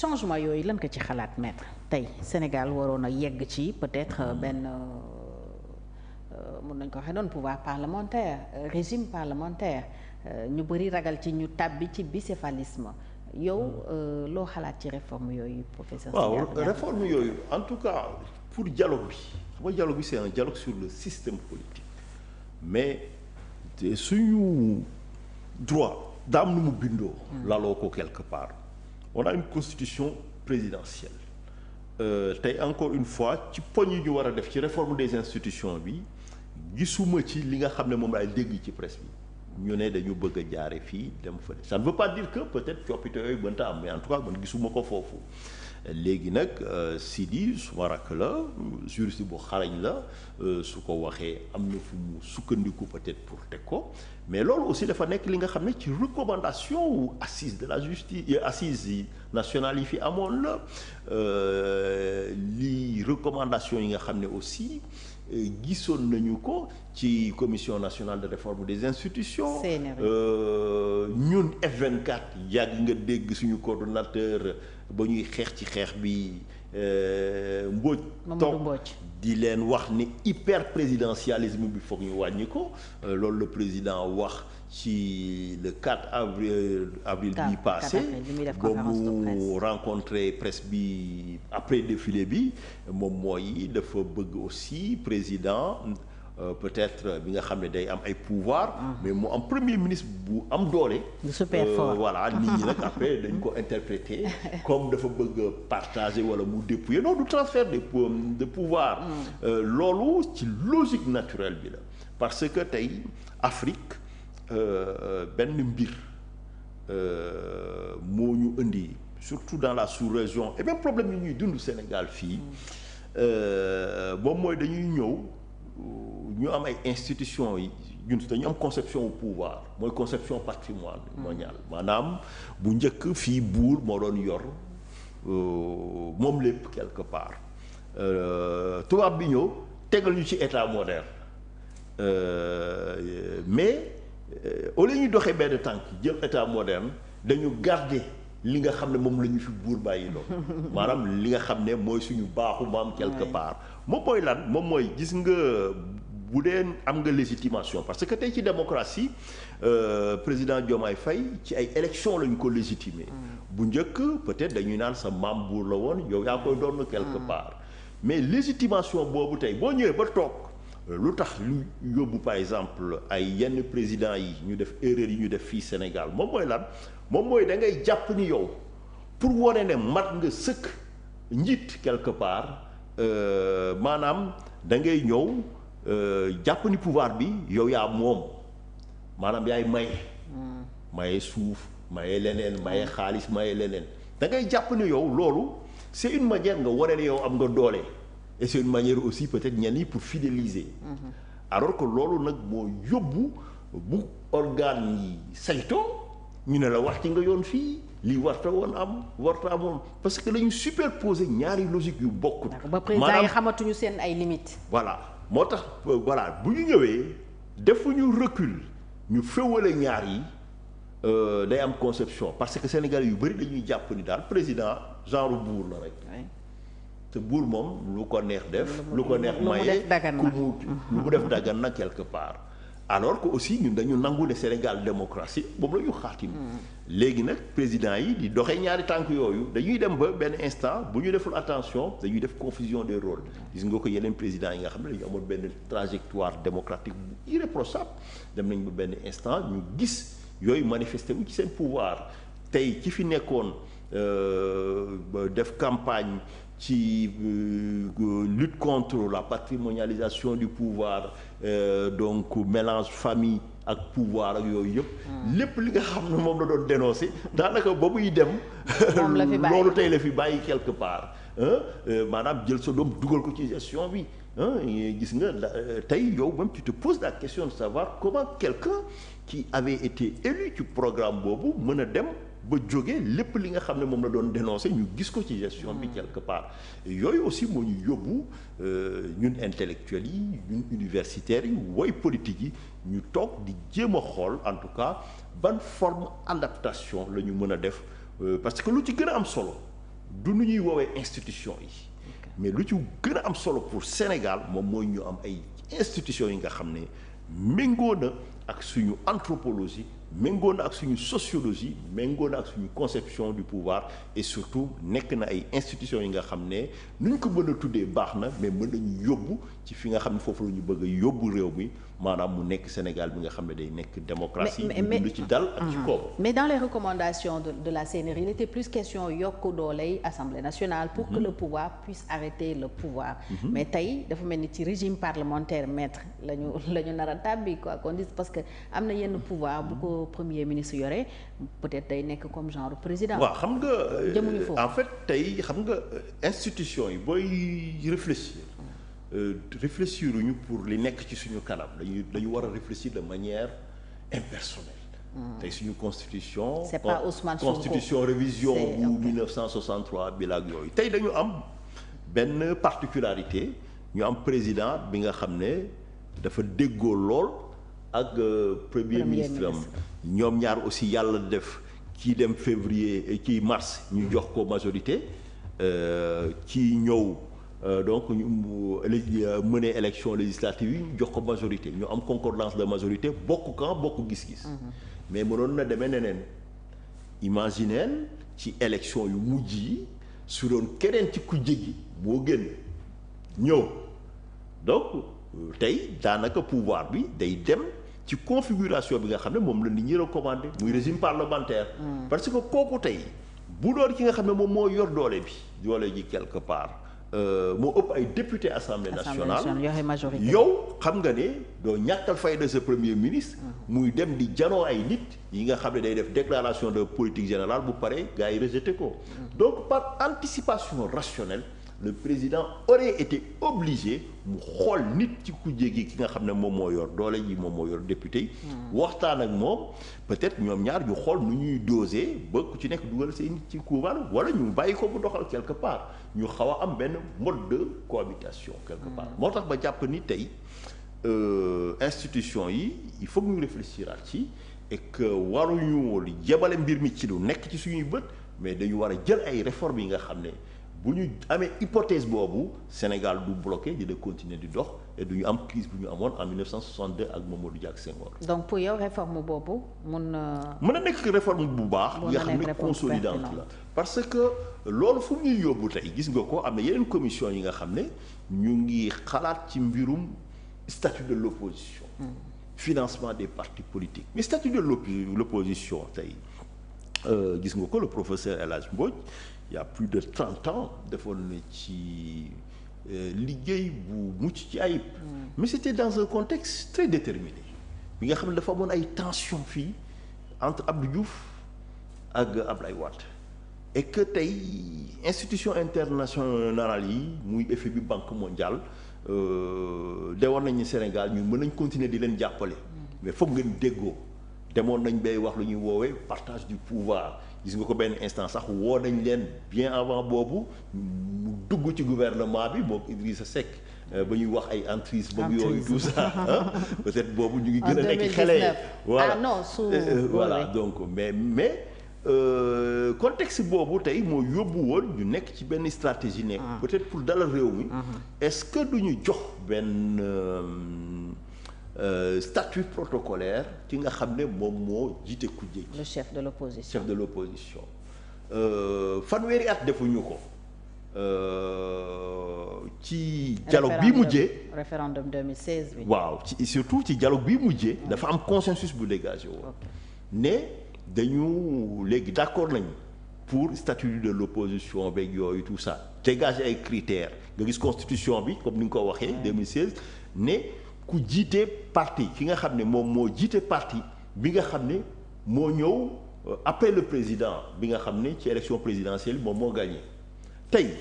changement yooyu lan ko ci xalaat maître tey Sénégal waroon a yegg ci peut-être benn mun nañ ko waxee doon pouvoir parlementaire régime parlementaire ñu bëri ragal ci ñu tàbbi ci bicéphalisme yow loo xalaat ci réforme yooyu professeur. waaw réforme yooyu en tout cas pour dialogue bi xam nga dialogue bi c'est un dialogue sur le système politique mais suñu droit daam nu mu bindoo. laloo ko quelque part. on a une constitution présidentielle tey encore une fois ci poñ yi ñu war a def ci réforme des institutions bi gisuma ci li nga xam ne moom laay dégg ci presse bi ñu ne dañu bëgg a jaare fii dem fële ça ne veut pas dire que peut-être coppite yooyu mënta am mais en tout cas man gisuma ko foofu léegi nag Sidi suma rakk la juriste bu xarañ la su ko waxee am na fu mu sukkandiku peut-être pour teg ko mais loolu aussi dafa nekk li nga xam ne ci recommandation wu assise de la justice assise yi nationale yi fi amoon la li recommandation yi nga xam ne aussi gisoon nañu ko ci commission nationale de réforme des institutions ñun F24 yàgg nga dégg suñu coordonnateur ba ñuy xeex ci xeex bi Mbodj toog di leen wax ni hyper présidentialisme bi foog ñu wàññi ko loolu le président wax ci le 4 avril bi passé ba mu rencontré presse bi après défilé bi moom mooy dafa bëgg aussi président peut-être bi nga xam ne day am ay pouvoir mais mu am premier ministre bu am doole super fort voilà nit ñi nag après dañ ko interpréter comme dafa bëgg partager wala mu dépouiller non du transfert de pouvoir loolu ci logique naturelle bi la parce que tey Afrique benn mbir moo ñu indi surtout dans la sous-région et même problème yi ñuy dund Sénégal fii moom mooy dañuy ñëw ñu am ay institutions yi ñun dañu am conception au pouvoir mooy conception patrimoniale maanaam bu njëkk fii buur moo doon yor moom lépp quelque part tubaab bi ñëw tegal ñu ci état moderne mais au lieu ñu doxee benn tànk jël état moderne dañu garder li nga xam ne moom la ñu fi buur bàyyi loolu maanaam li nga xam ne mooy suñu baaxu maam quelque part moom mooy lan moom mooy gis nga bu dee am nga légitimation parce que tey ci démocratie président Diomaye Faye ci ay élections lañu ko légitimer bu njëkk peut-être dañuy naan sa maam buur la woon yow yaa koy doon quelque part mais légitimation boobu tey boo ñëwee ba toog lu tax lu yóbbu par exemple ay yenn présidents yi ñu def erreur yi ñu def fii Sénégal moom mooy lan moom mooy da ngay jàpp ni yow pour wane ne mat nga sëkk njiit quelque part maanaam da ngay ñëw jàpp ni pouvoir bi yow yaa moom maanaam yaay maye suuf maye leneen maye xaalis maye leneen da ngay jàpp ni yow loolu c'est une manière nga wane ne yow am nga doole et c'est une manière aussi peut-être ñenn yi pour fidéliser alors que loolu nag moo yóbbu bu organe yi saytoo ñu ne la wax ci nga yoon fii lii warta woon am warta amoon parce que dañu superposer ñaari logique yu bokkut ba président yi xamatuñu seen ay limites voilà moo tax voilà bu ñu ñëwee defuñu recul ñu féewale ñaar yi day am conception parce que Sénégal yu bëri dañuy jàpp ni daal président genre buur la rek te buur moom lu ko neex def lu ko neex maye ku mu lu mu def dagan na quelque part alors que aussi ñun dañu nangu ne Sénégal démocratie boobu la ñu xaatim léegi nag président yi di doxee ñaari tànk yooyu dañuy dem ba benn instant bu ñu deful attention dañuy def confusion des rôles gis nga ko yeneen présidents yi nga xam ne dañu amoon benn trajectoire démocratique bu irréprochable dem nañ ba benn instant ñu gis yooyu manifesté wu ci seen pouvoir tey ci fi nekkoon def campagne ci lutte contre la patrimonialisation du pouvoir donc mélange famille ak pouvoir ak yooyu yëpp lépp li nga xam ne moom la doon dénoncer daanaka ba muy dem loolu tey la fi bàyyi quelque part maanaam jël sa doom dugal ko ci gestion bi gis nga tey yow même tu te poses la question de savoir comment quelqu'un qui avait été élu ci programme boobu mën a dem ba jógee lépp li nga xam ne moom la doon dénoncer ñu gis ko ci gestion bi quelque part yooyu aussi moo ñu yóbbu ñun intellectuels yi ñun universitaires yi woy politique yi ñu toog di jéem a xool en tout cas ban forme adaptation la ñu mën a def parce que lu ci gën a am solo du nu ñuy woowee institution yi mais lu ci gën a am solo pour Sénégal moom mooy ñu am ay institutions yi nga xam ne méngoo na ak suñu anthropologie méngoo na ak suñu sociologie méngoo na ak suñu conception du pouvoir et surtout nekk na ay institutions yi nga xam ne nu ñu ko mën a tuddee baax na mais mën nañu yóbbu ci fi nga xam ne foofu la ñu bëgg a yóbbu réew mi maanaam mu nekk Sénégal bi nga xam ne day nekk démocratie ñu dund ci dal ak ci kaw. Mais dans les recommandations de la CNRI il était plus question yokk dooley Assemblée nationale pour que le pouvoir puisse arrêter le pouvoir mais tey dafa mel ni ci régime parlementaire maître la ñu nar a tàbbi quoi qu'on dise parce que am na yenn pouvoir bu ko premier ministre yore peut-être day nekk comme genre président. waaw xam nga jëmuñu foofu en fait tey xam nga institution yi booy réfléchir uñu pour li nekk ci suñu kanam dañu war a réfléchir de manière impersonnelle. tey suñu constitution. c'est pas Ousmane Sonko constitution révision bu 1963 bi la ak yooyu tey dañu am benn particularité ñu am président bi nga xam ne dafa déggoo lool ak premier ministre am ñoom ñaar aussi yàlla def kii dem février kii mars ñu jox ko majorité kii ñëw. Donc ñu mener élection législative yi ñu jox ko majorité ñu am concordance de majorité bokk camp bokk gis-gis. mais mënoon na demee neneen imaginez ci élection yu mujj yi su doon keneen ci kujje gi boo génn ñëw donc tey daanaka pouvoir bi day dem ci configuration bi nga xam ne moom la nit ñi recommandé muy régime parlementaire. parce que kooku tey bu doon ki nga xam ne moom moo yor doole ji quelque part. moo ëpp ay député assemblée nationale yow xam nga ne doo ñàkkal fayda sa premier ministre muy dem di janoo ay nit yi nga xam ne day def déclaration de politique générale bu pare gars yi rejeté ko donc par anticipation rationnelle le président aurait été obligé mu xool nit ci kujje gi ki nga xam ne moom moo yor doole ji moom moo yor député yi waxtaan ak moom peut-être ñoom ñaar ñu xool nu ñuy doser ba ku ci nekk dugal say nit ci couval wala ñu bàyyi ko bu doxal quelque part ñu xaw a am benn mode de cohabitation quelque part moo tax ba jàpp ni tey institution yi il faut que ñu réfléchiraat ci et que waruñu li jebale mbir mi ci lu nekk ci suñuy bët mais dañu war a jël ay réformes yi nga xam ne bu ñu amee hypothèse boobu Sénégal du bloqué dina continuer di dox et du ñu am crise bu ñu amoon en 1962 ak Mamadou Dia ak Senghor. donc pour yow réforme boobu mën na nekk réforme bu baax. nga xam ne consolidante la. parce que loolu fu ñuy yóbbu tey gis nga ko am na yeneen commission yi nga xam ne ñu ngi xalaat ci mbirum statut de l'opposition. financement des partis politiques mais statut de l'opposition tey gis nga ko le professeur El Hadj Mbodj. il y a plus de 30 ans defoon na ci liggéey bu mucc ci ayib. mais c'était dans un contexte très déterminé bi nga xam ne dafa amoon ay tensions fii entre Abdou Diouf ak Ablaye Wade et que tey institution internationale yi muy FMI Banque mondiale de war nañu Sénégal ñu mën nañ continuer di leen jàppale. mais foog ngeen déggoo demoon nañ bay wax lu ñuy woowee partage du pouvoir. gis nga ko benn instant sax woo nañ leen bien avant boobu mu dugg ci gouvernement bi moom Idrissa Seck ba ñuy wax ay entrise boobu yooyu tout ça peut-être boobu ñu ngi gën a nekk xale voilà voilà donc mais contexte boobu tey moo yóbbu woon ñu nekk ci benn stratégie nekk peut-être pour dalal réew mi est-ce que duñu jox benn statut protocolaire ki nga xam ne moom moo jiite kujje gi. le chef de l'opposition. Fanweeri at defuñu ko ci dialogue bi mujjee. référendum 2016 bi. waaw surtout ci dialogue bi mujjee. dafa am consensus bu dégagé woon. ne dañu léegi d'accord nañu pour statut de l'opposition beeg yooyu tout ça dégager ay critères nga gis constitution bi comme ni nga ko waxee 2016 ne. ku jiite parti ki nga xam ne moom moo jiite parti bi nga xam ne moo ñëw après le président bi nga xam ne ci élection présidentielle moom moo gagné tey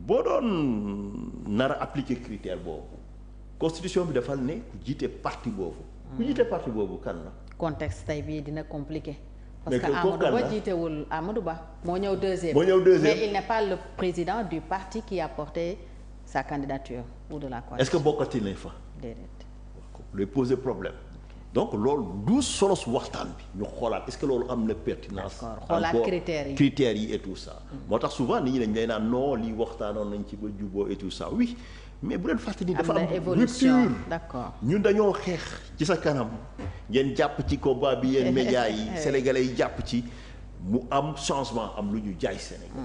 boo doon nar a appliquer critère boobu constitution bi dafa ne ku jiite parti boobu. ku jiite parti boobu kan la. contexte tey bii dina compliqué. parce que Amadou Ba jiitewul Amadou Ba moo ñëw deuxième. mais il n'est pas le président du parti qui a porté sa candidature ou de la coalition. est-ce que bokkati nañ fa. déedéet. luy poser problème donc loolu du solos waxtaan bi ñu xoolaat est-ce que loolu am na pertinence. xoolaat critères yi et tout ça. moo tax souvent nit ñi dañ lay naan non lii waxtaanoon nañ ci ba juboo et tout ça oui mais bu leen fàttali ni dafa am rupture. d'accord ñun dañoo xeex ci sa kanam ngeen jàpp ci combat bi yéen médias yi sénégalais yi jàpp ci mu am changement am lu ñu jaay Sénégal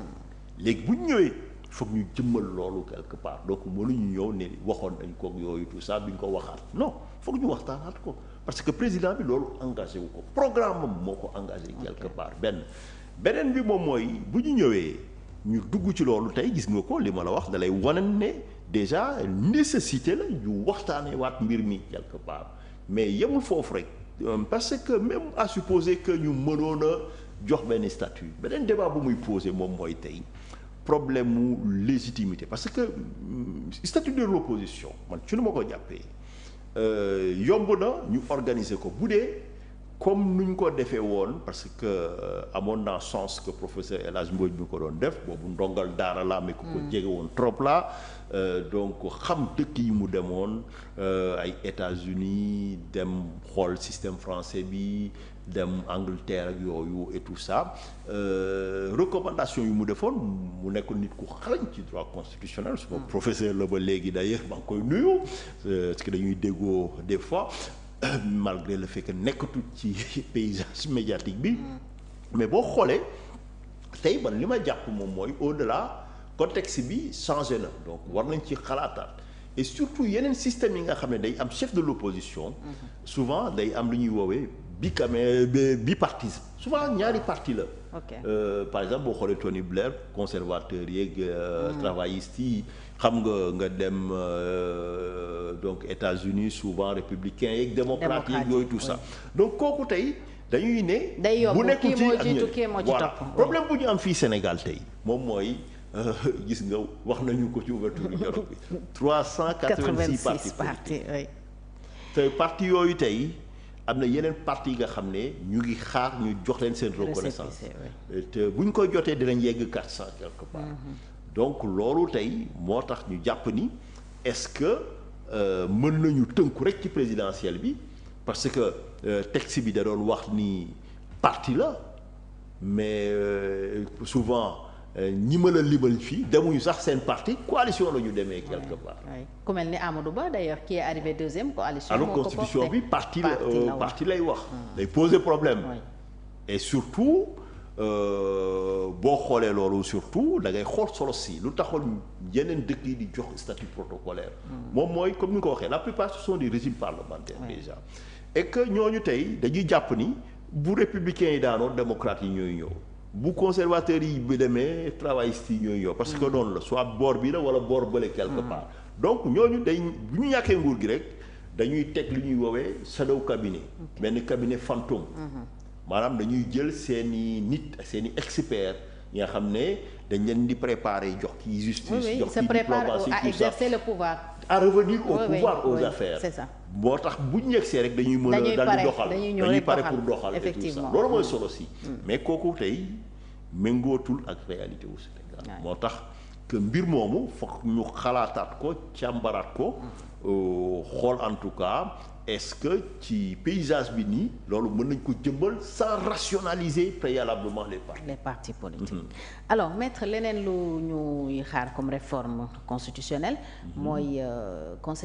léegi bu ñu ñëwee foog ñu jëmmal loolu quelque part donc mënuñu ñëw ne waxoon nañ ko yooyu tout ça duñ ko waxaat non foog ñu waxtaanaat ko parce que président bi loolu engagé wu ko programme am moo ko engagé quelque part beneen bi moom mooy bu ñu ñëwee ñu dugg ci loolu tey gis nga ko li ma la wax da lay wane ne déjà nécessité la ñu waxtaanee waat mbir mi quelque part mais yemul foofu rek parce que même à supposer que ñu mënoon a jox benn statut beneen débat bu muy posé moom mooy tey problème mu légitimité parce que statut de l'opposition man ci nu ma ko jàppee yomb na ñu organiser ko bu dee comme nuñ ko defee woon parce que amoon naa chance que professeur El Hadj Mbodj mi ko doon def boobu ndongal daara la mais ku ko jege woon trop la donc xam dëkk yi mu demoon ay États-Unis dem xool système français bi dem Angleterre ak yooyu et tout ça recommandation yu mu defoon mu nekkoon nit ku xarañ ci droit constitutionnel suma professeur la ba léegi d'ailleurs maa ngi koy nuyu parce que dañuy déggoo des fois malgré le fait que nekkatul ci paysage médiatique bi mais boo xoolee tey man li ma jàpp moom mooy au-delà contexte bi changé na donc war nañ ci xalaataat et surtout yeneen système yi nga xam ne day am chef de l'opposition souvent day am lu ñuy woowee bipartisme souvent ñaari parti la par exemple boo xoolee Tony Blair conservateur yeeg travailliste yi xam nga dem donc États-Unis souvent républicains yeeg démocrates yeeg yooyu tout ça donc kooku tey dañuy ne bu nekkul ci ak ñeneen voilà problème bu ñu am fii Sénégal tey moom mooy gis nga wax nañu ko ci ouverture dialogue bi 386 partis politiques te parti yooyu tey am na yeneen parti yi nga xam ne ñu ngi xaar ñu jox leen seen reconnaissance te bu ñu koy jotee dinañ yegg 400 quelque part donc loolu tey moo tax ñu jàpp ni est-ce que mën nañu tënku rek ci présidentielle bi parce que texte bi da doon wax ni parti la mais souvent ñi mën a limal fii demuñu sax seen parti coalition la ñu demee quelque part. ku mel ni Amadou Ba d'ailleurs qui est arrivé deuxième coalition. alors constitution bi parti lay wax. day poser problème. et surtout boo xoolee loolu surtout da ngay xool solo si lu taxoon yeneen dëkk yi di jox statut protocolaire. moom mooy comme ni nga ko waxee la plupart ce sont des régimes parlementaires déjà. et que ñooñu tey dañuy jàpp ni bu républicains yi daanoo démocrates yi ñooy ñëw. bu conservateurs yi bi demee travaillistes yi ñooy ñëw parce que noonu la soit boor bi la wala boor bële quelque part donc ñooñu day bu ñu ñàkkee nguur gi rek dañuy teg lu ñuy woowee shadow cabinet benn cabinet fantôme maanaam dañuy jël seeni nit seeni experts yi nga xam ne dañ leen di préparer jox ci justice jox ci diplomatie à exercer le pouvoir à revenir au pouvoir aux affaires c'est ça moo tax bu ñu yegsee rek dañuy mën a daal di doxal dañuy pare pour doxal et tout ça loolu mooy solo si mais kooku tey méngootul ak réalité wu Sénégal moo tax que mbir moomu foog ñu xalaataat ko càmbaraat ko xool en tout cas est-ce que ci paysage bi nii loolu mën nañ ko jëmbal sans rationaliser préalablement les partis politiques alors maître leneen lu ñuy xaar comme réforme constitutionnelle mooy conseil